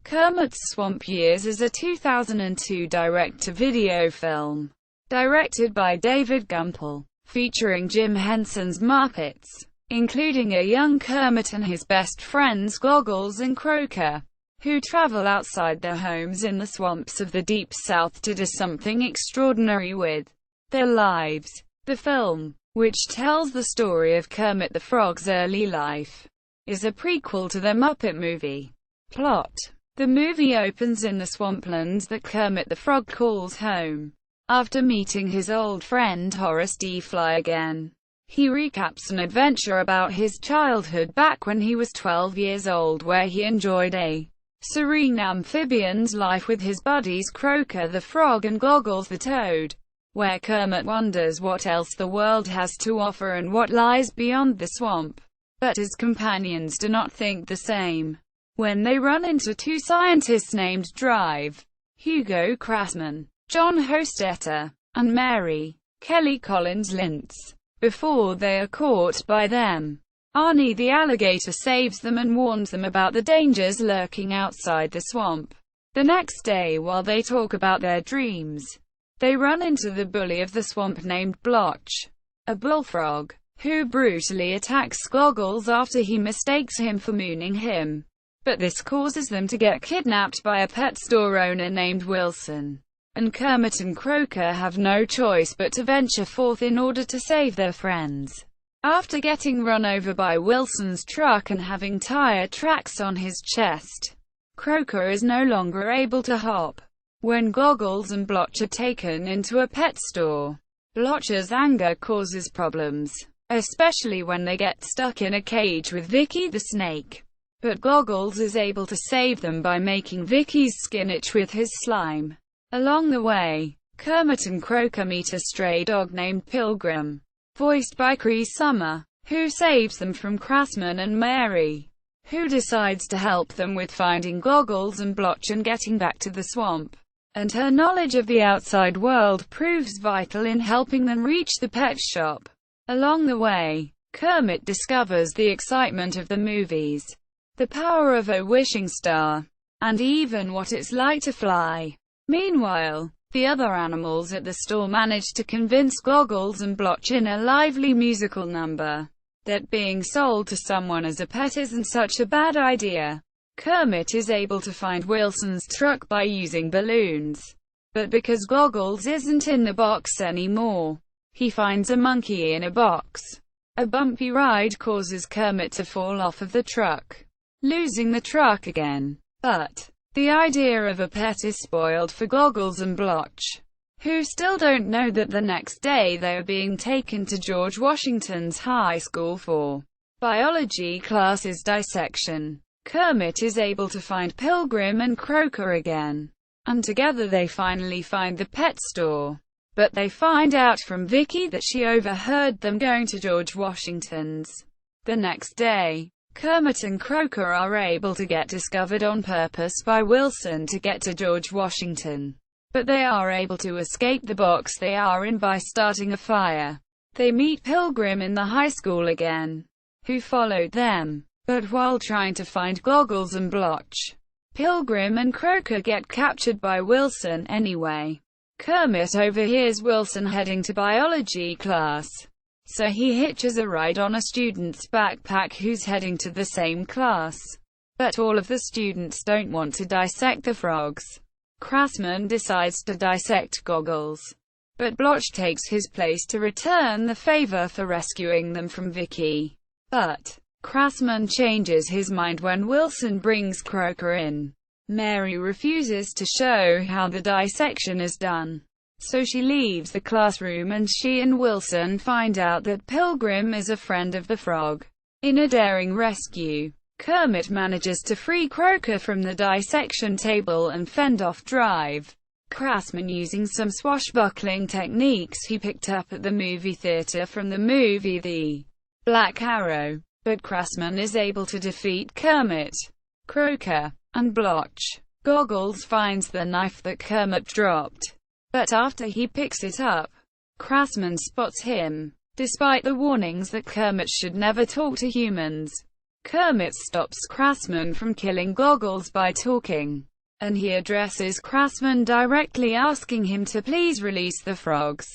Kermit's Swamp Years is a 2002 direct-to-video film, directed by David Gumpel, featuring Jim Henson's Muppets, including a young Kermit and his best friends Goggles and Croaker, who travel outside their homes in the swamps of the Deep South to do something extraordinary with their lives. The film, which tells the story of Kermit the Frog's early life, is a prequel to the Muppet Movie. Plot: the movie opens in the swamplands that Kermit the Frog calls home. After meeting his old friend Horace D. Fly again, he recaps an adventure about his childhood back when he was 12 years old, where he enjoyed a serene amphibian's life with his buddies Croaker the Frog and Goggles the Toad, where Kermit wonders what else the world has to offer and what lies beyond the swamp. But his companions do not think the same. When they run into two scientists named Drive, Hugo Crassman, John Hostetter, and Mary Kelly Collins Lintz, before they are caught by them, Arnie the alligator saves them and warns them about the dangers lurking outside the swamp. The next day, while they talk about their dreams, they run into the bully of the swamp named Blotch, a bullfrog, who brutally attacks Goggles after he mistakes him for mooning him. But this causes them to get kidnapped by a pet store owner named Wilson, and Kermit and Croaker have no choice but to venture forth in order to save their friends. After getting run over by Wilson's truck and having tire tracks on his chest, Croaker is no longer able to hop. When Goggles and Blotch are taken into a pet store, Blotch's anger causes problems, especially when they get stuck in a cage with Vicky the snake. But Goggles is able to save them by making Vicky's skin itch with his slime. Along the way, Kermit and Croaker meet a stray dog named Pilgrim, voiced by Cree Summer, who saves them from Crassman and Mary, who decides to help them with finding Goggles and Blotch and getting back to the swamp. And her knowledge of the outside world proves vital in helping them reach the pet shop. Along the way, Kermit discovers the excitement of the movies, the power of a wishing star, and even what it's like to fly. Meanwhile, the other animals at the store manage to convince Goggles and Blotch in a lively musical number that being sold to someone as a pet isn't such a bad idea. Kermit is able to find Wilson's truck by using balloons, but because Goggles isn't in the box anymore, he finds a monkey in a box. A bumpy ride causes Kermit to fall off of the truck, losing the truck again. But the idea of a pet is spoiled for Goggles and Blotch, who still don't know that the next day they are being taken to George Washington's high school for biology classes dissection. Kermit is able to find Pilgrim and Croaker again, and together they finally find the pet store. But they find out from Vicky that she overheard them going to George Washington's. The next day, Kermit and Croaker are able to get discovered on purpose by Wilson to get to George Washington. But they are able to escape the box they are in by starting a fire. They meet Pilgrim in the high school again, who followed them. But while trying to find Goggles and Blotch, Pilgrim and Croaker get captured by Wilson anyway. Kermit overhears Wilson heading to biology class, so he hitches a ride on a student's backpack who's heading to the same class. But all of the students don't want to dissect the frogs. Crassman decides to dissect Goggles, but Blotch takes his place to return the favor for rescuing them from Vicky. But Crassman changes his mind when Wilson brings Croaker in. Mary refuses to show how the dissection is done, so she leaves the classroom and she and Wilson find out that Pilgrim is a friend of the frog. In a daring rescue, Kermit manages to free Croaker from the dissection table and fend off Drive, Crassman using some swashbuckling techniques he picked up at the movie theater from the movie The Black Arrow. But Crassman is able to defeat Kermit, Croaker, and Blotch. Goggles finds the knife that Kermit dropped, but after he picks it up, Crassman spots him. Despite the warnings that Kermit should never talk to humans, Kermit stops Krassman from killing Goggles by talking, and he addresses Krassman directly, asking him to please release the frogs.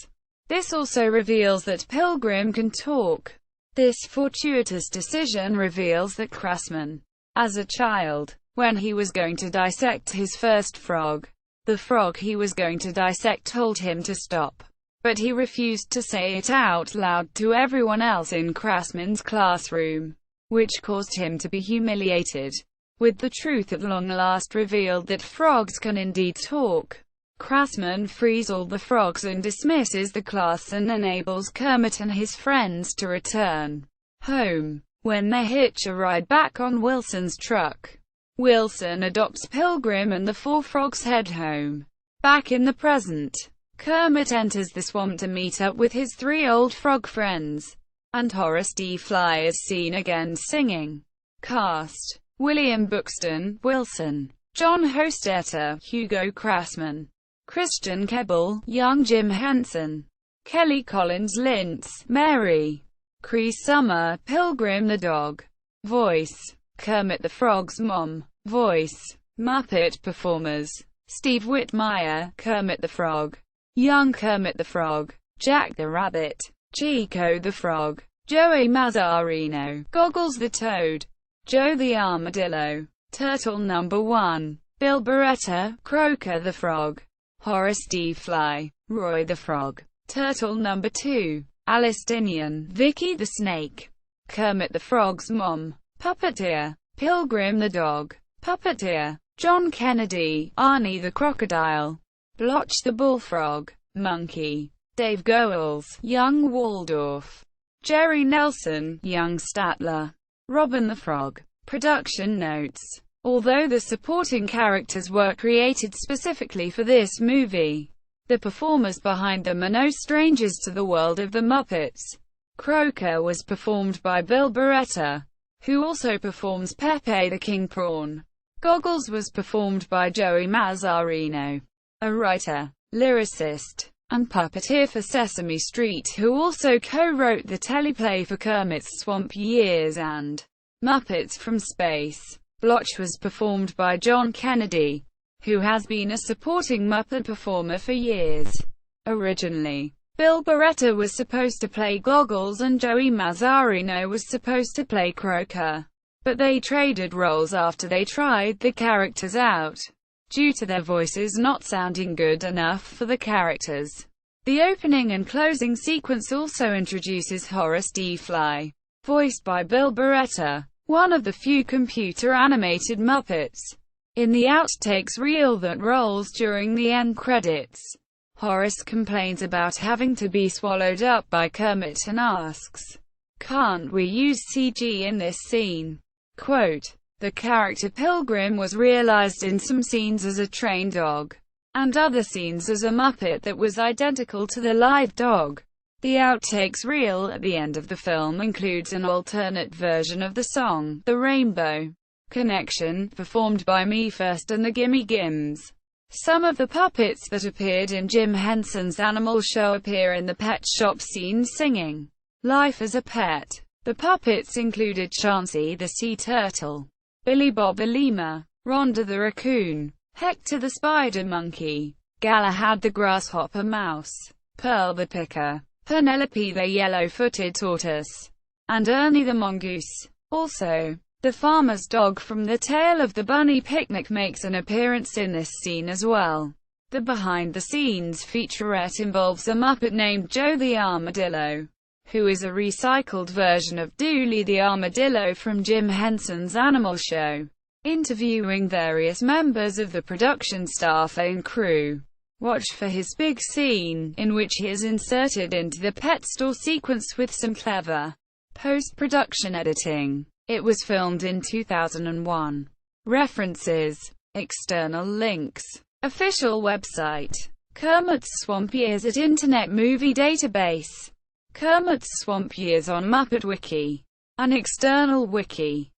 This also reveals that Pilgrim can talk. This fortuitous decision reveals that Krassman, as a child, when he was going to dissect his first frog, the frog he was going to dissect told him to stop, but he refused to say it out loud to everyone else in Krassman's classroom, which caused him to be humiliated. With the truth at long last revealed that frogs can indeed talk, Krassman frees all the frogs and dismisses the class and enables Kermit and his friends to return home. When they hitch a ride back on Wilson's truck, Wilson adopts Pilgrim and the four frogs head home. Back in the present, Kermit enters the swamp to meet up with his three old frog friends, and Horace D. Fly is seen again singing. Cast: William Buxton, Wilson; John Hostetter, Hugo Krassman; Christian Keble, young Jim Henson; Kelly Collins Lintz, Mary; Cree Summer, Pilgrim the dog. Voice: Kermit the Frog's mom. Voice: Muppet performers: Steve Whitmire, Kermit the Frog; young Kermit the Frog; Jack the Rabbit; Chico the Frog; Joey Mazzarino; Goggles the Toad; Joe the Armadillo; Turtle Number 1; Bill Barretta; Croaker the Frog; Horace D. Fly; Roy the Frog; Turtle Number 2; Alice Dinion; Vicky the Snake; Kermit the Frog's mom; Puppeteer; Pilgrim the dog; Puppeteer; John Kennedy; Arnie the Crocodile; Blotch the Bullfrog; Monkey; Dave Goels; young Waldorf; Jerry Nelson; young Statler; Robin the Frog. Production notes: although the supporting characters were created specifically for this movie, the performers behind them are no strangers to the world of the Muppets. Croaker was performed by Bill Barretta, who also performs Pepe the King Prawn. Goggles was performed by Joey Mazzarino, a writer, lyricist, and puppeteer for Sesame Street, who also co-wrote the teleplay for Kermit's Swamp Years and Muppets from Space. Blotch was performed by John Kennedy, who has been a supporting Muppet performer for years. Originally, Bill Barretta was supposed to play Goggles and Joey Mazzarino was supposed to play Croaker, but they traded roles after they tried the characters out, due to their voices not sounding good enough for the characters. The opening and closing sequence also introduces Horace D. Fly, voiced by Bill Barretta, one of the few computer-animated Muppets. In the outtakes reel that rolls during the end credits, Horace complains about having to be swallowed up by Kermit and asks, "Can't we use CG in this scene?" Quote, "The character Pilgrim was realized in some scenes as a trained dog, and other scenes as a Muppet that was identical to the live dog." The outtakes reel at the end of the film includes an alternate version of the song, "The Rainbow Connection," performed by Me First and the Gimme Gims. Some of the puppets that appeared in Jim Henson's Animal Show appear in the pet shop scene singing "Life as a Pet." The puppets included Chauncey the Sea Turtle, Billy Bob the Lemur, Rhonda the Raccoon, Hector the Spider Monkey, Galahad the Grasshopper Mouse, Pearl the Picker, Penelope the Yellow-Footed Tortoise, and Ernie the Mongoose. Also, the farmer's dog from The Tale of the Bunny Picnic makes an appearance in this scene as well. The behind-the-scenes featurette involves a Muppet named Joe the Armadillo, who is a recycled version of Dooley the Armadillo from Jim Henson's Animal Show, interviewing various members of the production staff and crew. Watch for his big scene, in which he is inserted into the pet store sequence with some clever post-production editing. It was filmed in 2001. References: external links, official website, Kermit's Swamp Years at Internet Movie Database, Kermit's Swamp Years on Muppet Wiki, an external wiki.